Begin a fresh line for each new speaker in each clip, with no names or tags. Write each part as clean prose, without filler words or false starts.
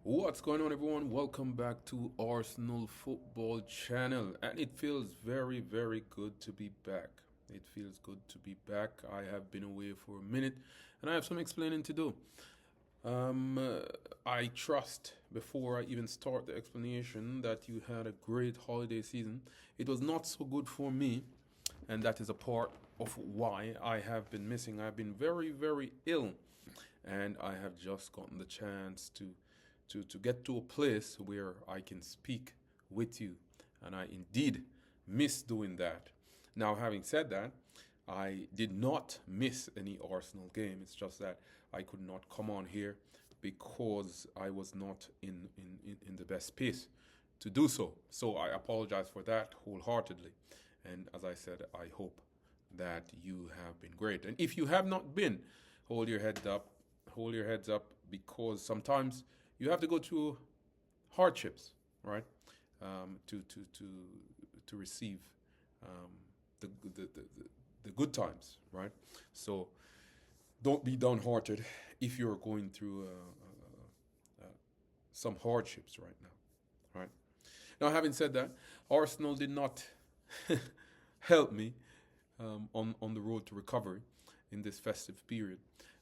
What's going on, everyone? Welcome back to Arsenal Football Channel. And it feels very, very good to be back. It feels good to be back. I have been away for a minute and I have some explaining to do. Um, uh, I trust before I even start the explanation that you had a great holiday season. It was not so good for me, and that is a part of why I have been missing. I've been very, very ill, and I have just gotten the chance to get to a place where I can speak with you, and I indeed miss doing that. Now, having said that, I did not miss any Arsenal game. It's just that I could not come on here because I was not in the best pace to do so. So I apologize for that wholeheartedly. And as I said, I hope that you have been great. And if you have not been, hold your head up, hold your heads up, because sometimes you have to go through hardships, right? To receive um, the, the, the, the good times, right? So don't be downhearted if you're going through some hardships right now, right? Now, having said that, Arsenal did not help me on the road to recovery in this festive period.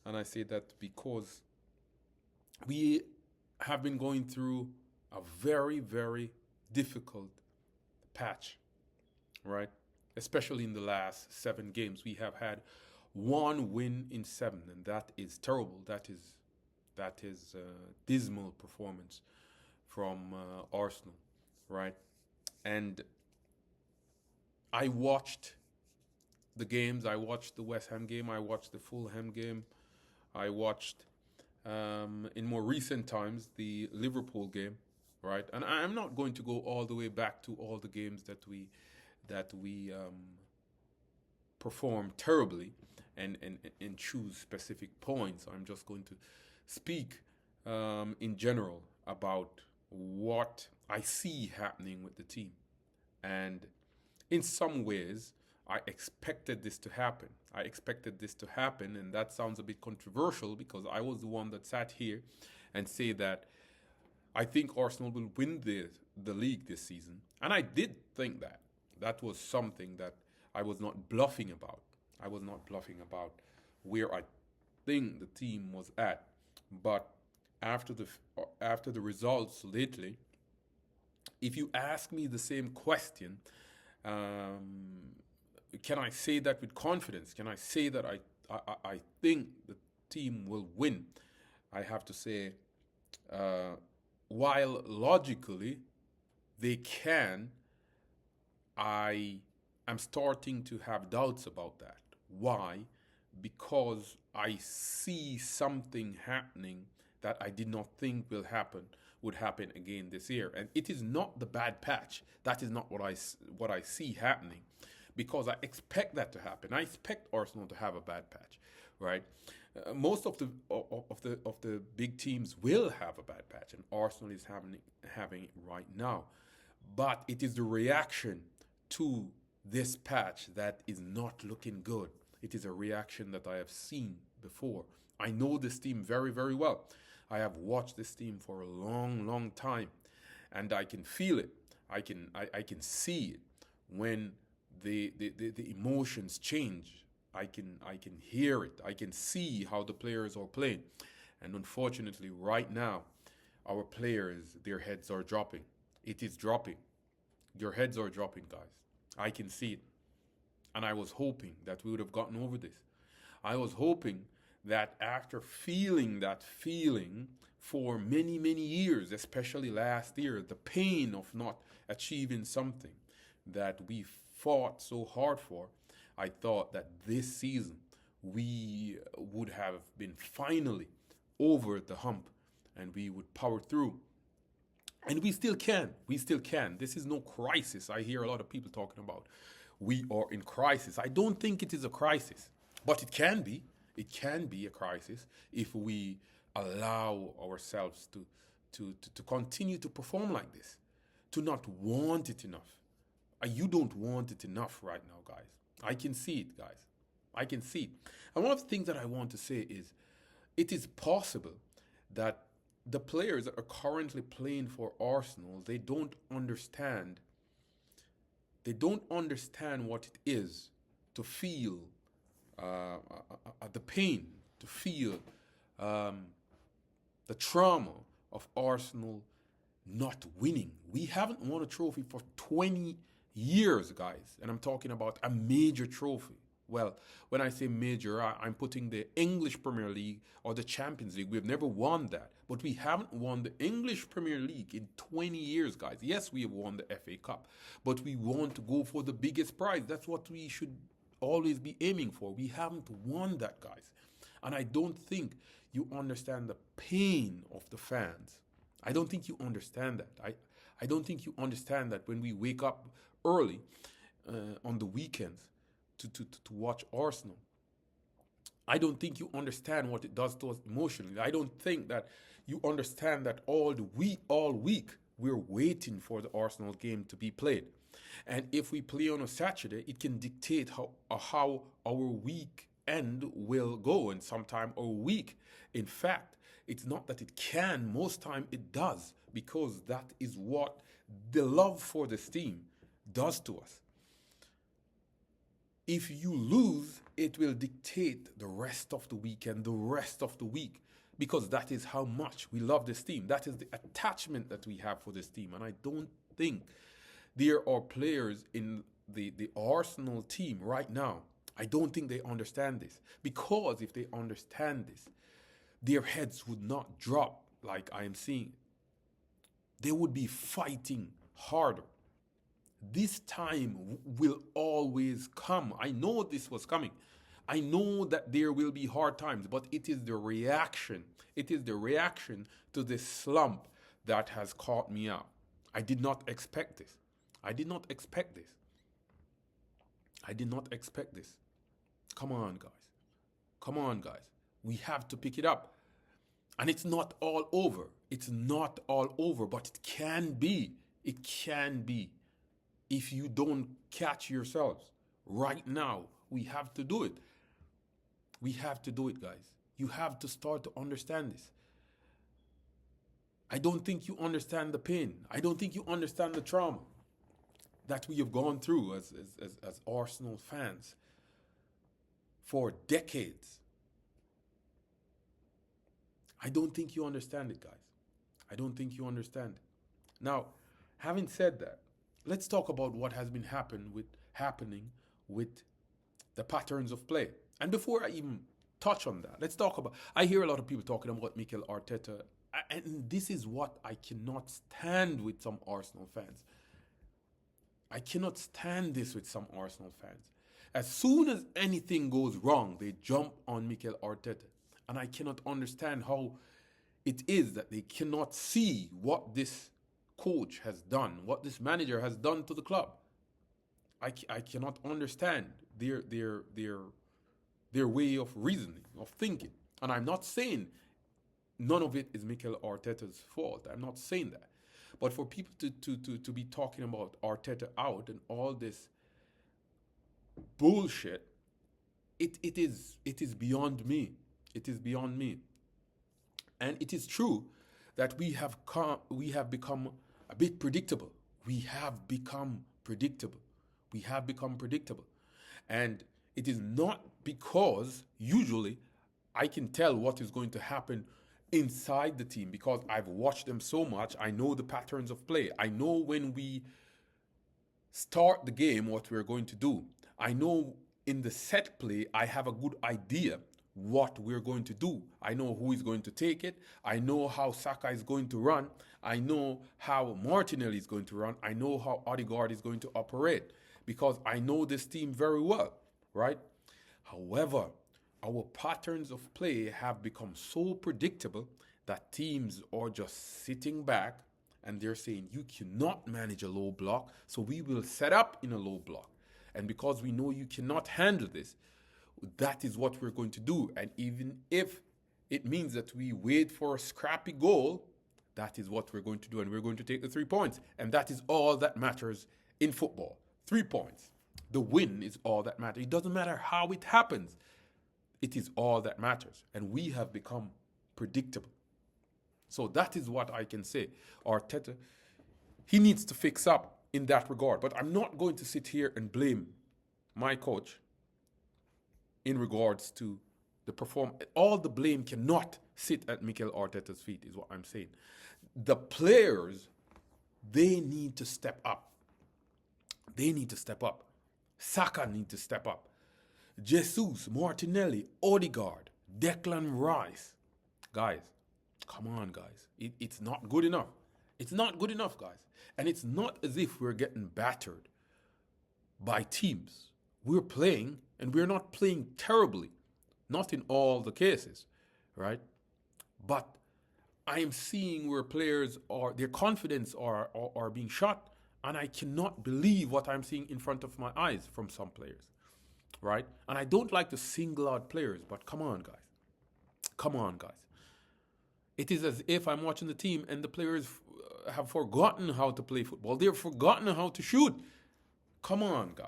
And I say that because we have been going through a very, very difficult patch, right? Especially in the last 7 games. We have had one win in seven, and that is terrible. That is dismal performance from Arsenal, right? And I watched the games. I watched the West Ham game. I watched the Fulham game. I watched, in more recent times, the Liverpool game, right? And I'm not going to go all the way back to all the games that we perform terribly and choose specific points. I'm just going to speak in general about what I see happening with the team. And in some ways, I expected this to happen. I expected this to happen, and that sounds a bit controversial because I was the one that sat here and say that I think Arsenal will win the league this season. And I did think that. That was something that I was not bluffing about. I was not bluffing about where I think the team was at. But after the results lately, if you ask me the same question, um, can I say that with confidence? Can I say that I think the team will win? I have to say, uh, while logically they can, I am starting to have doubts about that. Why? Because I see something happening that I did not think would happen again this year, and it is not the bad patch. That is not what I see happening, because I expect that to happen. I expect Arsenal to have a bad patch, right? Most of the big teams will have a bad patch, and Arsenal is having it right now. But it is the reaction to this patch that is not looking good. It is a reaction that I have seen before. I know this team very, very well. I have watched this team for a long, long time, and I can feel it. I can see it when the emotions change. I can hear it. I can see how the players are playing. And unfortunately, right now, our players, their heads are dropping. It is dropping. Your heads are dropping, guys. I can see it. And I was hoping that we would have gotten over this. I was hoping that after feeling that feeling for many, many years, especially last year, the pain of not achieving something that we fought so hard for, I thought that this season we would have been finally over the hump and we would power through. And we still can. We still can. This is no crisis. I hear a lot of people talking about we are in crisis. I don't think it is a crisis, but it can be. It can be a crisis if we allow ourselves to continue to perform like this, to not want it enough. You don't want it enough right now, guys. I can see it, guys. I can see it. And one of the things that I want to say is it is possible that the players that are currently playing for Arsenal, they don't understand. They don't understand what it is to feel the pain, to feel um, the trauma of Arsenal not winning. We haven't won a trophy for 20 years, guys, and I'm talking about a major trophy. Well, when I say major, I'm putting the English Premier League or the Champions League. We've never won that. But we haven't won the English Premier League in 20 years, guys. Yes, we have won the FA Cup, but we want to go for the biggest prize. That's what we should always be aiming for. We haven't won that, guys. And I don't think you understand the pain of the fans. I don't think you understand that. I don't think you understand that when we wake up early on the weekends to watch Arsenal. I don't think you understand what it does to us emotionally. I don't think that you understand that all week we're waiting for the Arsenal game to be played. And if we play on a Saturday, it can dictate how our weekend will go, and sometime our week. In fact, it's not that it can, most time it does, because that is what the love for this team does to us. If you lose, it will dictate the rest of the weekend, the rest of the week, because that is how much we love this team. That is the attachment that we have for this team. And I don't think there are players in the Arsenal team right now. I don't think they understand this, because if they understand this, their heads would not drop like I am seeing. They would be fighting harder. This time will always come. I know this was coming. I know that there will be hard times, but it is the reaction. It is the reaction to this slump that has caught me out. I did not expect this. I did not expect this. I did not expect this. Come on, guys. Come on, guys. We have to pick it up. And it's not all over. It's not all over, but it can be. It can be. If you don't catch yourselves right now, we have to do it. We have to do it, guys. You have to start to understand this. I don't think you understand the pain. I don't think you understand the trauma that we have gone through as Arsenal fans for decades. I don't think you understand it, guys. I don't think you understand it. Now, having said that, let's talk about what has been happening with the patterns of play. And before I even touch on that, let's talk about, I hear a lot of people talking about Mikel Arteta, and this is what I cannot stand with some Arsenal fans. I cannot stand this with some Arsenal fans. As soon as anything goes wrong, they jump on Mikel Arteta. And I cannot understand how it is that they cannot see what this coach has done, what this manager has done to the club. I cannot understand their way of reasoning, of thinking. And I'm not saying none of it is Mikel Arteta's fault. I'm not saying that. But for people to be talking about Arteta out and all this bullshit, it is beyond me. It is beyond me. And it is true that we have become a bit predictable. We have become predictable. We have become predictable. And it is not because usually I can tell what is going to happen inside the team, because I've watched them so much. I know the patterns of play. I know when we start the game what we're going to do. I know in the set play I have a good idea what we're going to do. I know who is going to take it. I know how Saka is going to run. I know how Martinelli is going to run. I know how Odegaard is going to operate, because I know this team very well, right? However, our patterns of play have become so predictable that teams are just sitting back and they're saying, you cannot manage a low block, so we will set up in a low block. And because we know you cannot handle this, that is what we're going to do. And even if it means that we wait for a scrappy goal, that is what we're going to do. And we're going to take the 3 points. And that is all that matters in football. 3 points. The win is all that matters. It doesn't matter how it happens. It is all that matters. And we have become predictable. So that is what I can say. Arteta, he needs to fix up in that regard. But I'm not going to sit here and blame my coach in regards to the performance. All the blame cannot sit at Mikel Arteta's feet, is what I'm saying. The players, they need to step up. They need to step up. Saka need to step up. Jesus, Martinelli, Odegaard, Declan Rice. Guys, come on, guys. It's not good enough. It's not good enough, guys. And it's not as if we're getting battered by teams. We're playing, and we're not playing terribly. Not in all the cases, right? But I am seeing where players are, their confidence are being shot, and I cannot believe what I'm seeing in front of my eyes from some players, right? And I don't like to single out players, but come on, guys. Come on, guys. It is as if I'm watching the team and the players have forgotten how to play football. They've forgotten how to shoot. Come on, guys.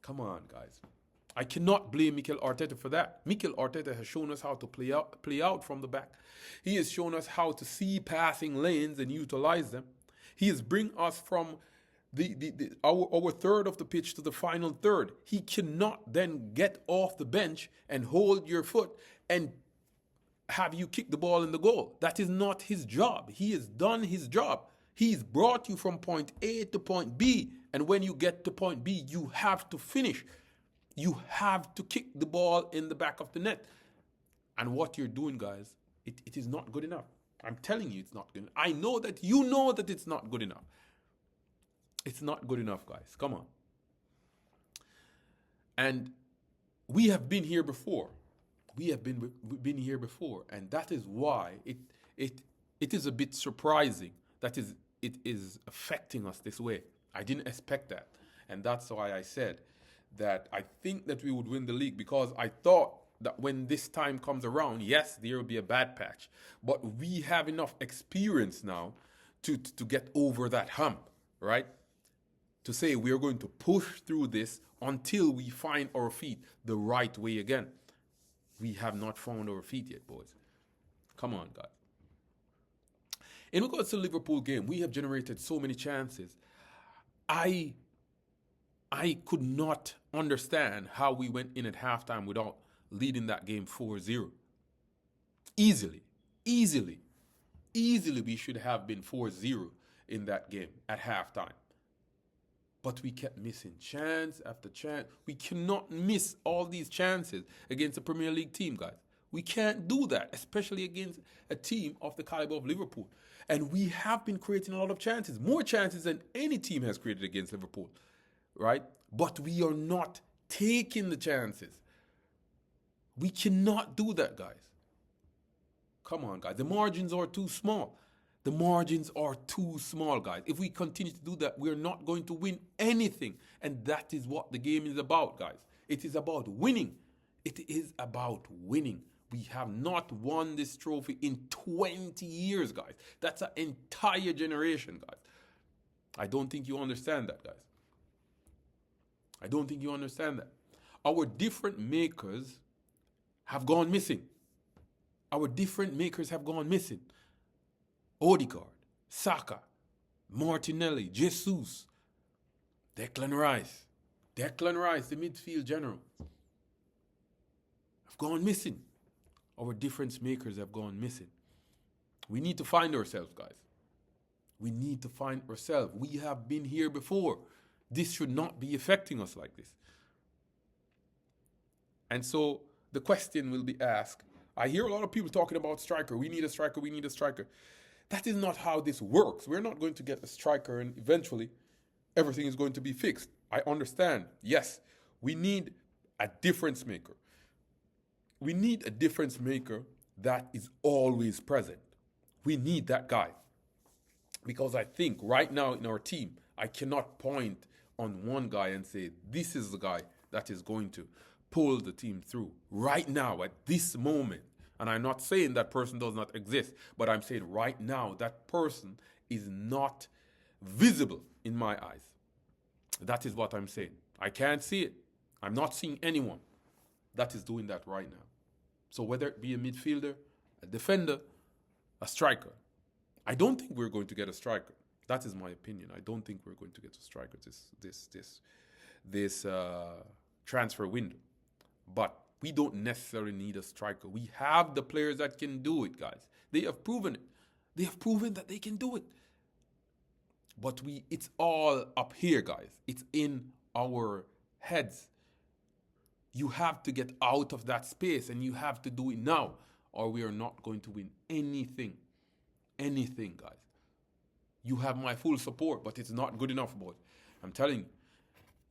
Come on, guys. I cannot blame Mikel Arteta for that. Mikel Arteta has shown us how to play out from the back. He has shown us how to see passing lanes and utilize them. He has bring us from our third of the pitch to the final third. He cannot then get off the bench and hold your foot and have you kick the ball in the goal. That is not his job. He has done his job. He's brought you from point A to point B, and when you get to point B, you have to finish. You have to kick the ball in the back of the net. And what you're doing, guys, it is not good enough. I'm telling you it's not good enough. I know that you know that it's not good enough. It's not good enough, guys. Come on. And we have been here before. We have been here before. And that is why it is a bit surprising that it is affecting us this way. I didn't expect that. And that's why I said that I think that we would win the league, because I thought that when this time comes around, yes, there will be a bad patch. But we have enough experience now to get over that hump, right? To say we are going to push through this until we find our feet the right way again. We have not found our feet yet, boys. Come on, guys. In regards to the Liverpool game, we have generated so many chances. I could not understand how we went in at halftime without leading that game 4-0. Easily we should have been 4-0 in that game at halftime. But we kept missing chance after chance. We cannot miss all these chances against a Premier League team, guys. We can't do that, especially against a team of the caliber of Liverpool. And we have been creating a lot of chances, more chances than any team has created against Liverpool, right? But we are not taking the chances. We cannot do that, guys. Come on, guys. The margins are too small. The margins are too small, guys. If we continue to do that, we're not going to win anything. And that is what the game is about, guys. It is about winning. It is about winning. We have not won this trophy in 20 years, guys. That's an entire generation, guys. I don't think you understand that, guys. I don't think you understand that. Our different makers have gone missing. Our different makers have gone missing. Odegaard, Saka, Martinelli, Jesus, Declan Rice, the midfield general, have gone missing. Our difference makers have gone missing. We need to find ourselves, guys. We need to find ourselves. We have been here before. This should not be affecting us like this. And so the question will be asked. I hear a lot of people talking about striker. We need a striker. We need a striker. That is not how this works. We're not going to get a striker and eventually everything is going to be fixed. I understand. Yes, we need a difference maker. We need a difference maker that is always present. We need that guy. Because I think right now in our team, I cannot point on one guy and say, this is the guy that is going to pull the team through. Right now, at this moment, and I'm not saying that person does not exist, but I'm saying right now that person is not visible in my eyes. That is what I'm saying. I can't see it. I'm not seeing anyone that is doing that right now. So whether it be a midfielder, a defender, a striker. I don't think we're going to get a striker. That is my opinion. I don't think we're going to get a striker this transfer window. But we don't necessarily need a striker. We have the players that can do it, guys. They have proven it. They have proven that they can do it. But it's all up here, guys. It's in our heads. You have to get out of that space, and you have to do it now, or we are not going to win anything. Anything, guys. You have my full support, but it's not good enough, boys. I'm telling you,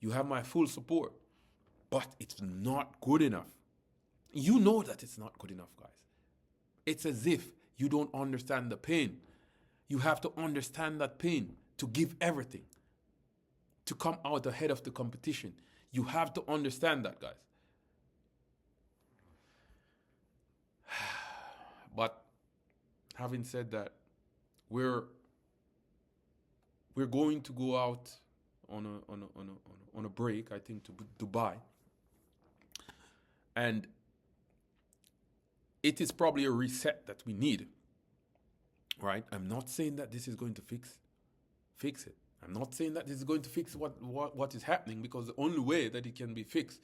you have my full support, but it's not good enough. You know that it's not good enough, guys. It's as if you don't understand the pain. You have to understand that pain to give everything, to come out ahead of the competition. You have to understand that, guys. But having said that, we're going to go out on a break, I think, to Dubai, and it is probably a reset that we need. Right? I'm not saying that this is going to fix it. I'm not saying that this is going to fix what is happening, because the only way that it can be fixed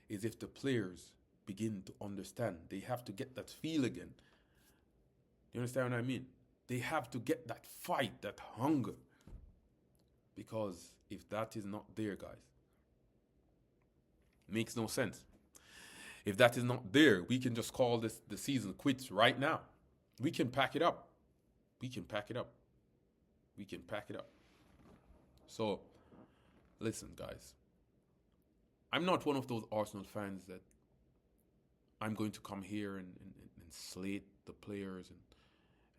is if the players begin to understand. They have to get that feel again. You understand what I mean? They have to get that fight, that hunger. Because if that is not there, guys, makes no sense. If that is not there, we can just call the season quits right now. We can pack it up. We can pack it up. We can pack it up. So, listen, guys. I'm not one of those Arsenal fans that I'm going to come here and slate the players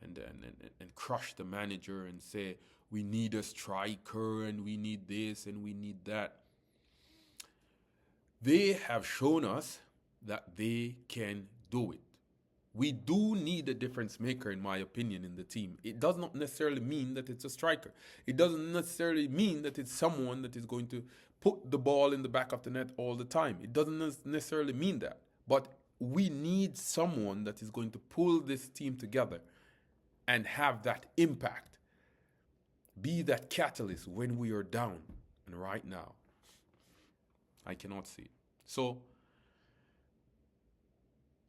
and crush the manager and say, we need a striker and we need this and we need that. They have shown us that they can do it. We do need a difference maker, in my opinion, in the team. It does not necessarily mean that it's a striker. It doesn't necessarily mean that it's someone that is going to put the ball in the back of the net all the time. It doesn't necessarily mean that. But we need someone that is going to pull this team together and have that impact. Be that catalyst when we are down. And right now, I cannot see it. So,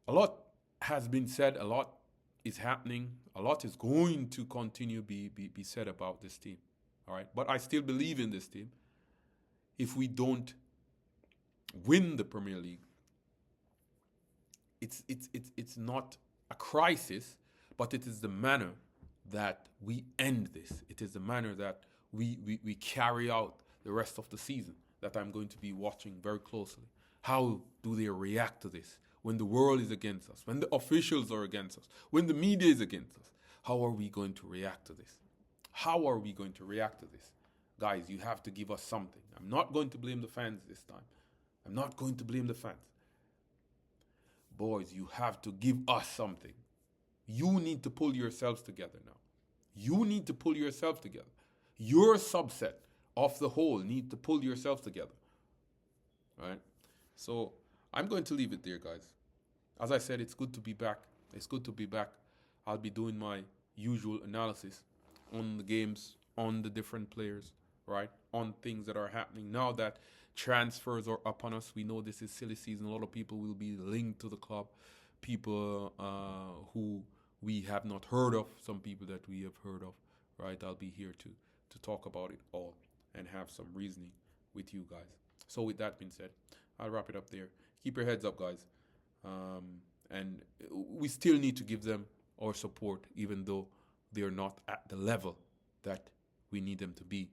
a lot has been said, a lot is happening, a lot is going to continue be said about this team. All right. But I still believe in this team. If we don't win the Premier League, it's not a crisis, but it is the manner that we end this. It is the manner that we carry out the rest of the season that I'm going to be watching very closely. How do they react to this? When the world is against us, when the officials are against us, when the media is against us, how are we going to react to this? How are we going to react to this? Guys, you have to give us something. I'm not going to blame the fans this time. I'm not going to blame the fans. Boys, you have to give us something. You need to pull yourselves together now. You need to pull yourselves together. Your subset of the whole need to pull yourselves together. All right? So, I'm going to leave it there, guys. As I said, it's good to be back. It's good to be back. I'll be doing my usual analysis on the games, on the different players, right? On things that are happening. Now that transfers are upon us, we know this is silly season. A lot of people will be linked to the club. People who we have not heard of, some people that we have heard of, right? I'll be here to talk about it all and have some reasoning with you guys. So with that being said, I'll wrap it up there. Keep your heads up, guys. And we still need to give them our support, even though they're not at the level that we need them to be,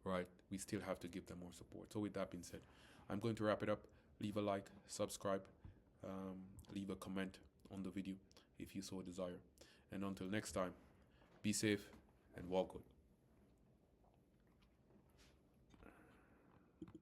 right? We still have to give them more support. So with that being said, I'm going to wrap it up. Leave a like, subscribe, leave a comment on the video if you so desire. And until next time, be safe and walk good.